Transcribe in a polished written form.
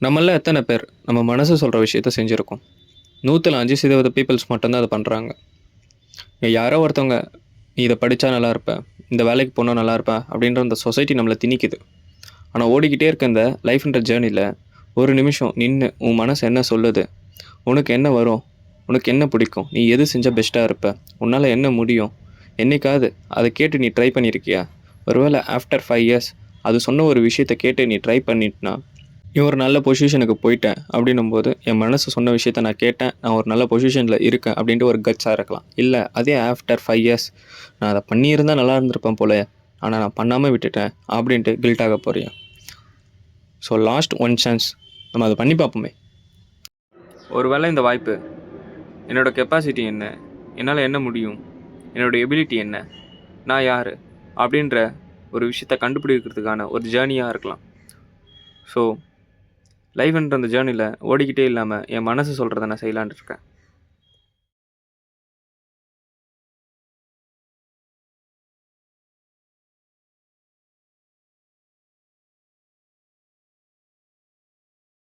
நம்மள எத்தனை பேர் நம்ம மனசு சொல்கிற விஷயத்த செஞ்சுருக்கோம்? 100ல் 5% பீப்பிள்ஸ் மட்டும்தான் அதை பண்ணுறாங்க. யாரோ ஒருத்தவங்க, நீ இதை படித்தா நல்லா இருப்ப, இந்த வேலைக்கு போனால் நல்லா இருப்ப அப்படின்ற அந்த சொசைட்டி நம்மளை திணிக்குது. ஆனால் ஓடிக்கிட்டே இருக்க இந்த லைஃப்ன்ற ஜேர்னியில் ஒரு நிமிஷம் நின்று உன் மனசு என்ன சொல்லுது, உனக்கு என்ன வரும், உனக்கு என்ன பிடிக்கும், நீ எது செஞ்சால் பெஸ்ட்டாக இருப்ப, உன்னால் என்ன முடியும், என்னைக்காவது அதை கேட்டு நீ ட்ரை பண்ணியிருக்கியா? ஒருவேளை ஆஃப்டர் 5 இயர்ஸ் அது சொன்ன ஒரு விஷயத்தை கேட்டு நீ ட்ரை பண்ணிட்டுனா ஒரு நல்ல பொசிஷனுக்கு போயிட்டேன் அப்படின்னும்போது என் மனசு சொன்ன விஷயத்த நான் கேட்டேன், நான் ஒரு நல்ல பொசிஷனில் இருக்கேன் அப்படின்ட்டு ஒரு கட்ஸாக இருக்கலாம். இல்லை அதே ஆஃப்டர் 5 இயர்ஸ் நான் அதை பண்ணியிருந்தால் நல்லா இருந்திருப்பேன் போல, ஆனால் நான் பண்ணாமல் விட்டுட்டேன் அப்படின்ட்டு கில்ட்டாக போறியா? ஸோ லாஸ்ட் ஒன் சான்ஸ், நம்ம அதை பண்ணி பார்ப்போமே. ஒரு வேளை இந்த வாய்ப்பு என்னோடய கெப்பாசிட்டி என்ன, என்னால் என்ன முடியும், என்னோடய எபிலிட்டி என்ன, நான் யார் அப்படின்ற ஒரு விஷயத்தை கண்டுபிடிக்கிறதுக்கான ஒரு ஜேர்னியாக இருக்கலாம். ஸோ லைஃப்ன்ற அந்த ஜேர்னியில் ஓடிக்கிட்டே இல்லாமல் என் மனசு சொல்கிறத நான் செய்யலான்ட்டு இருக்கேன்.